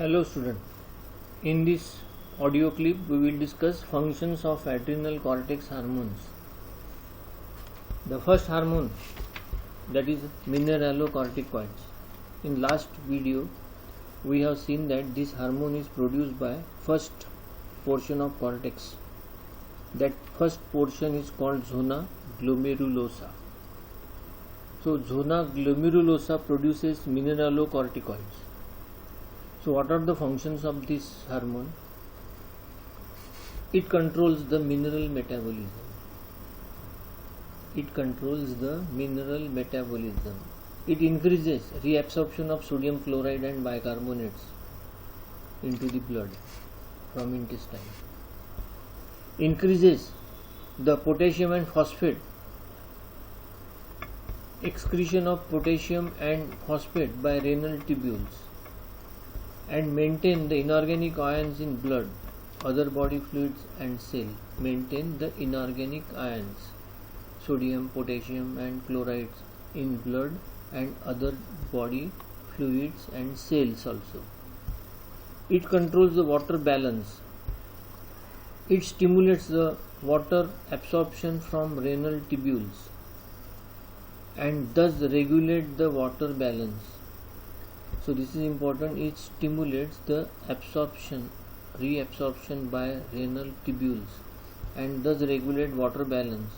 Hello student, in this audio clip we will discuss functions of adrenal cortex hormones. The first hormone, that is mineralocorticoids. In last video we have seen that this hormone is produced by first portion of cortex. That first portion is called zona glomerulosa. So zona glomerulosa produces mineralocorticoids. So what are the functions of this hormone? It controls the mineral metabolism. It controls the mineral metabolism. It increases reabsorption of sodium chloride and bicarbonates into the blood from intestine. Increases the potassium and phosphate, excretion of potassium and phosphate by renal tubules, and maintain the inorganic ions in blood, other body fluids and cell. Maintain the inorganic ions, sodium, potassium and chlorides in blood and other body fluids and cells also. It controls the water balance. It stimulates the water absorption from renal tubules and thus regulate the water balance. So this is important. It stimulates the reabsorption by renal tubules and thus regulate water balance.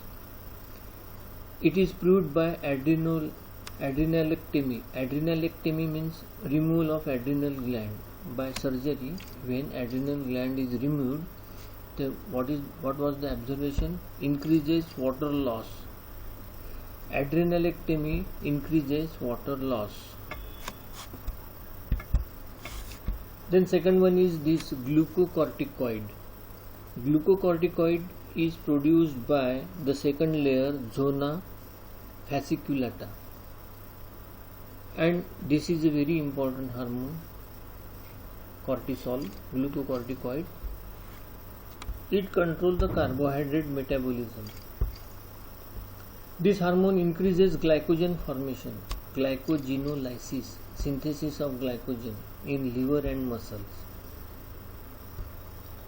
It is proved by adrenalectomy. Adrenalectomy means removal of adrenal gland by surgery. When adrenal gland is removed, what was the observation? Increases water loss. Adrenalectomy increases water loss. Then second one is this glucocorticoid. Glucocorticoid is produced by the second layer, zona fasciculata, and this is a very important hormone, cortisol, glucocorticoid. It controls the carbohydrate metabolism. This hormone increases glycogen formation, glycogenolysis, synthesis of glycogen in liver and muscles.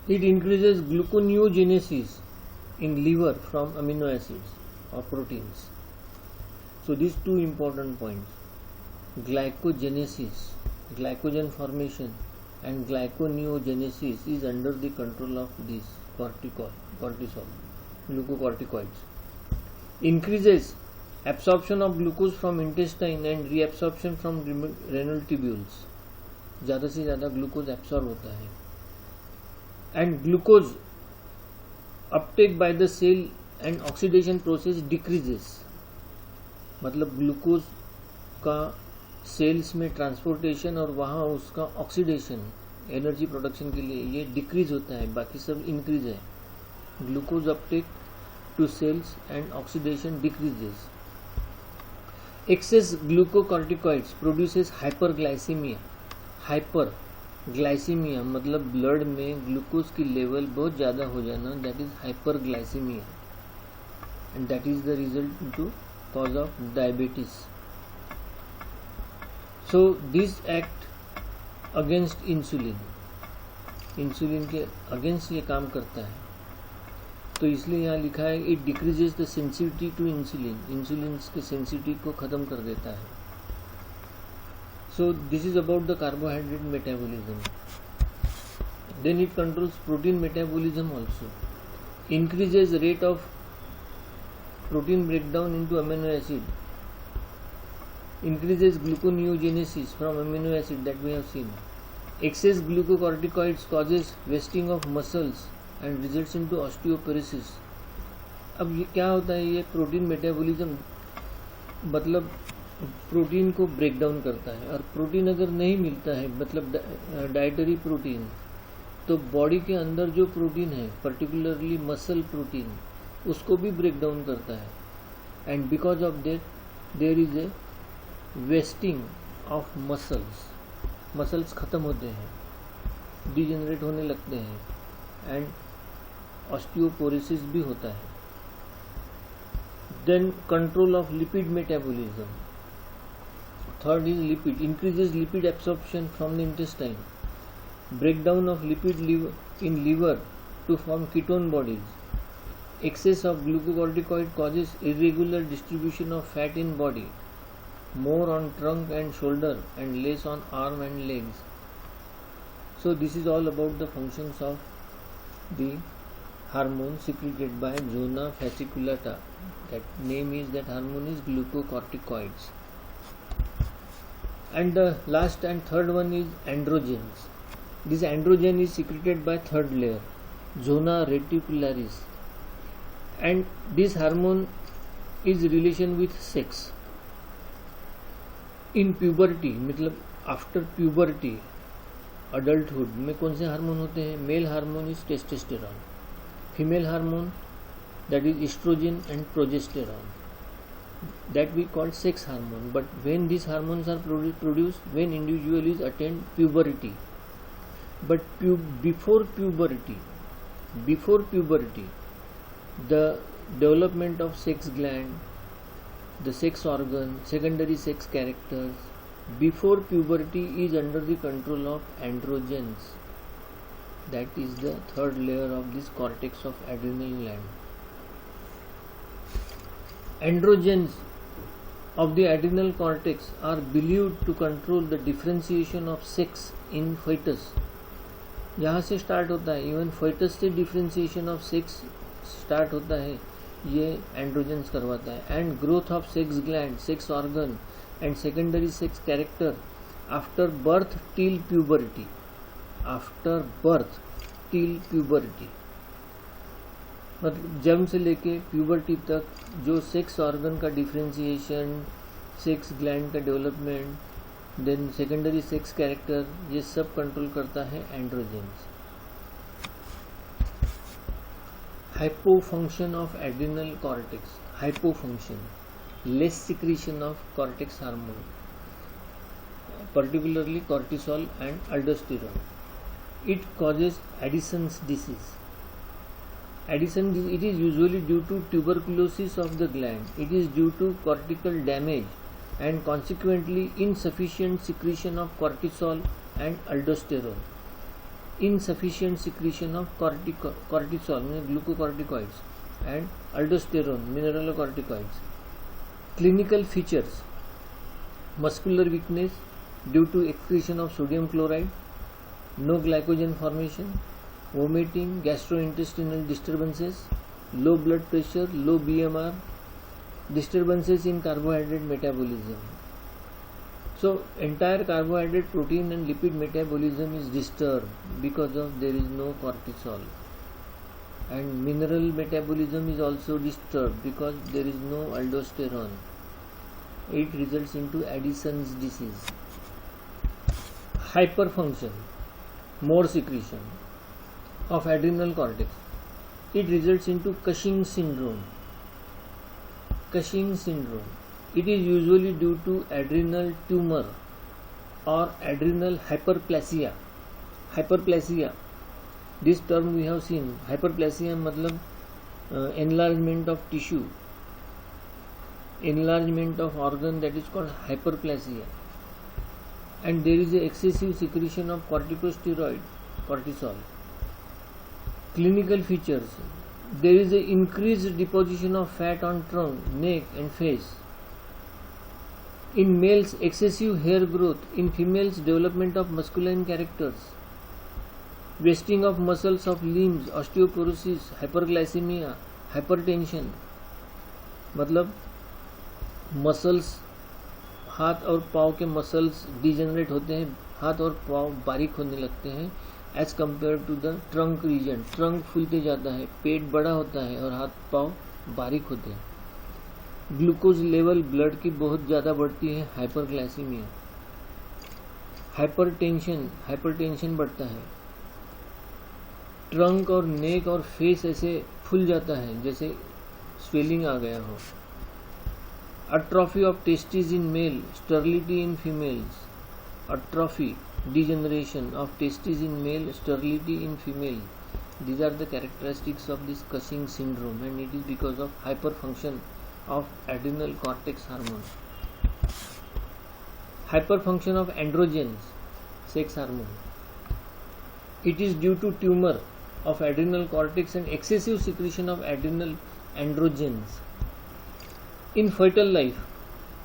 It increases gluconeogenesis in liver from amino acids or proteins. So these two important points, glycogenesis, glycogen formation, and glyconeogenesis is under the control of this cortisol, glucocorticoids. Increases absorption of glucose from intestine and reabsorption from renal tubules. ज़्यादा से ज़्यादा glucose absorb होता है. And glucose uptake by the cell and oxidation process decreases. मतलब glucose का cells में transportation और वहाँ उसका ऑक्सीडेशन एनर्जी प्रोडक्शन के लिए ये डिक्रीज होता है, बाकी सब इंक्रीज है. Glucose uptake to cells and oxidation decreases. Excess glucocorticoids produces hyperglycaemia. Hyperglycaemia मतलब ब्लड में ग्लूकोज की लेवल बहुत ज़्यादा हो जाना, that is hyperglycaemia, and that is the result to cause of diabetes. So this act against insulin, insulin के against ये काम करता है. तो इसलिए यहाँ लिखा है it decreases the sensitivity to insulin, insulin के सेंसिटिविटी को ख़त्म कर देता है. So this is about the carbohydrate metabolism. Then it controls protein metabolism also. Increases rate of protein breakdown into amino acid. Increases gluconeogenesis from amino acid that we have seen. Excess glucocorticoids causes wasting of muscles and results into osteoporosis. अब ये क्या होता है? ये protein metabolism मतलब protein को break down करता है, और प्रोटीन अगर नहीं मिलता है मतलब डाइटरी प्रोटीन, तो बॉडी के अंदर जो प्रोटीन है पर्टिकुलरली मसल प्रोटीन उसको भी ब्रेक डाउन करता है. And because of that there is a wasting of muscles. Muscles ख़त्म होते हैं, डिजेनरेट होने लगते हैं, एंड ऑस्टियोपोरोसिस भी होता है. Then control of lipid metabolism. Third is lipid, increases lipid absorption from the intestine breakdown of lipid in liver to form ketone bodies. Excess of glucocorticoid causes irregular distribution of fat in body, more on trunk and shoulder and less on arm and legs. So this is all about the functions of the hormone secreted by zona fasciculata. That name is, that hormone is glucocorticoids. And the last and third one is androgens. This androgen is secreted by third layer, zona reticularis, and this hormone is relation with sex. In puberty, मतलब after puberty, adulthood में कौन से hormone होते हैं? Male hormone is testosterone, female hormone that is estrogen and progesterone, that we call sex hormone. But when these hormones are produced when individual is attained puberty, but before puberty, the development of sex gland, the sex organ, secondary sex characters, before puberty is under the control of androgens. That is the third layer of this cortex of adrenal gland. Androgens of the adrenal cortex are believed to control the differentiation of sex in fetus. यहाँ से start होता है, even fetus से differentiation of sex start होता है, ये androgens करवाता है. And growth of sex gland, sex organ and secondary sex character after birth till puberty. After birth till puberty मतलब जन्म से लेके प्यूबर्टी तक जो सेक्स ऑर्गन का डिफ्रेंसिएशन, सेक्स ग्लैंड का development, then secondary sex character, ये सब कंट्रोल करता है androgens. Hypofunction of adrenal cortex. Hypofunction, less secretion of cortex hormone, particularly cortisol and aldosterone. It causes Addison's disease. Addison disease, it is usually due to tuberculosis of the gland. It is due to cortical damage and consequently insufficient secretion of cortisol and aldosterone. Insufficient secretion of cortisol, glucocorticoids, and aldosterone, mineralocorticoids. Clinical features: muscular weakness due to excretion of sodium chloride, no glycogen formation, vomiting, gastrointestinal disturbances, low blood pressure, low BMR, disturbances in carbohydrate metabolism. So entire carbohydrate, protein and lipid metabolism is disturbed because of there is no cortisol, and mineral metabolism is also disturbed because there is no aldosterone. It results into Addison's disease. Hyperfunction, more secretion of adrenal cortex. It results into Cushing syndrome. Cushing syndrome. It is usually due to adrenal tumor or adrenal hyperplasia. Hyperplasia, this term we have seen. Hyperplasia मतलब enlargement of tissue, enlargement of organ, that is called hyperplasia. And there is a excessive secretion of corticosteroid, cortisol. Clinical features: there is a increased deposition of fat on trunk, neck and face. In males, excessive hair growth. In females, development of masculine characters. Wasting of muscles of limbs, osteoporosis, hyperglycemia, hypertension. मतलब muscles, हाथ और पाँव के muscles degenerate होते हैं, हाथ और पाँव बारीक होने लगते हैं as compare to the trunk region. Trunk फूलते जाता है, पेट बड़ा होता है और हाथ पाँव बारीक होते हैं. ग्लूकोज लेवल ब्लड की बहुत ज़्यादा बढ़ती है, हाइपरग्लाइसीमिया. हाइपरटेंशन बढ़ता है. ट्रंक और नेक और फेस ऐसे फूल जाता है जैसे स्वेलिंग आ गया हो. Atrophy of testis in male, sterility in females. Atrophy, degeneration of testes in male, sterility in female. These are the characteristics of this Cushing syndrome, and it is because of hyperfunction of adrenal cortex hormones. Hyperfunction of androgens, sex hormone. It is due to tumor of adrenal cortex and excessive secretion of adrenal androgens. In fetal life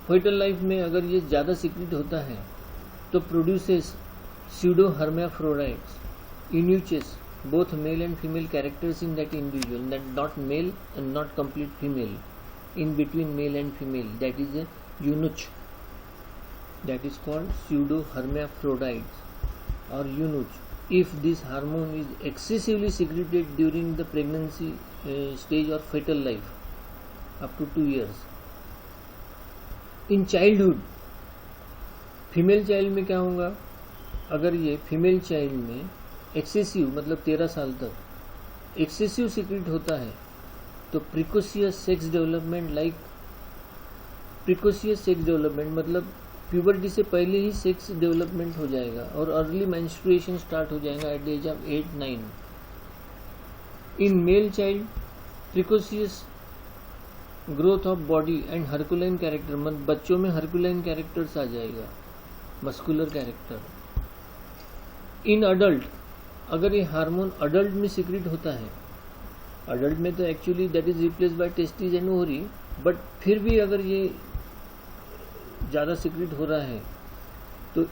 में अगर ये ज़्यादा secrete होता है तो produces pseudo hermaphrodites, enuches both male and female characters in that individual, that not male and not complete female, in between male and female, that is a eunuch, that is called pseudo hermaphrodites or eunuch. If this hormone is excessively secreted during the pregnancy stage or fetal life up to 2 years. In childhood, female child में क्या होगा? अगर ये female child में excessive मतलब 13 साल तक excessive secret होता है तो प्रिकोशियस सेक्स डेवलपमेंट मतलब प्यूबर्टी से पहले ही सेक्स डेवलपमेंट हो जाएगा और अर्ली मेंस्ट्रुएशन स्टार्ट हो जाएगा at the age of 8-9. In male child precocious growth of body and herculean character, मतलब बच्चों में हर्कुलाइन कैरेक्टर्स आ जाएगा, मस्कुलर कैरेक्टर. इन अडल्ट, अगर ये हार्मोन अडल्ट में सीक्रेट होता है, अडल्ट में तो actually that is replace by testis and ovary, but फिर भी अगर ये ज़्यादा सीक्रेट हो रहा है तो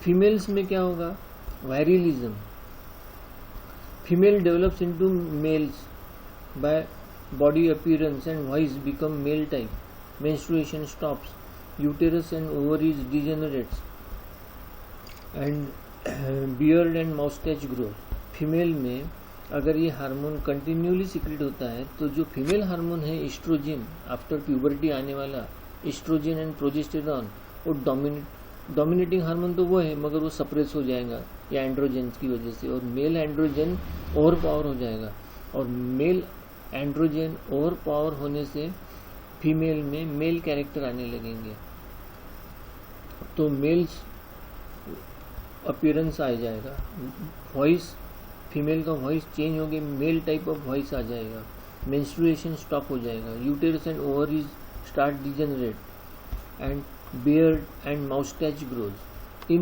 फीमेल्स में क्या होगा? Virilism. Female develops into males by body appearance and voice become male type, menstruation stops, uterus and ovaries degenerates, and beard and moustache grows. Female में अगर ये हार्मोन कंटिन्यूली सीक्रेट होता है तो जो फीमेल हार्मोन है एस्ट्रोजन, आफ्टर प्यूबर्टी आने वाला एस्ट्रोजन एंड प्रोजेस्टेरॉन, वो डोमिनेटिंग हार्मोन तो वो है मगर वो सप्रेस हो जाएगा या एंड्रोजेंस की वजह से, और मेल एंड्रोजन ओवर पावर हो जाएगा. और मेल एंड्रोजन ओवर पावर होने से फीमेल में मेल कैरेक्टर आने लगेंगे तो मेल्स अपीयरेंस आ जाएगा. वॉइस, फीमेल का वॉइस चेंज हो गया, मेल टाइप ऑफ वॉइस आ जाएगा. मेंस्ट्रुएशन स्टॉप हो जाएगा. Uterus and ovaries start degenerate and beard and moustache grows. In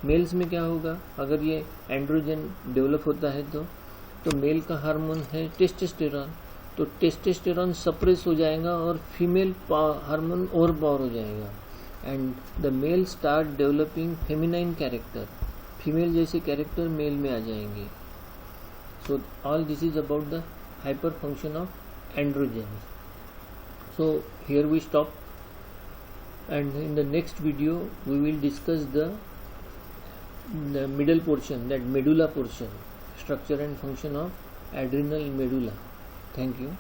males में क्या होगा? अगर ये एंड्रोजन डेवलप होता है तो मेल का हार्मोन है टेस्टोस्टेरॉन, तो टेस्टोस्टेरॉन सप्रेस हो जाएगा और फीमेल हार्मोन ओवर पावर हो जाएगा and the male start developing feminine character. Female जैसे कैरेक्टर मेल में आ जाएंगे. So all this is about the hyper function of androgen. So here we stop and in the next video we will discuss the middle portion, that medulla portion, structure and function of adrenal medulla. Thank you.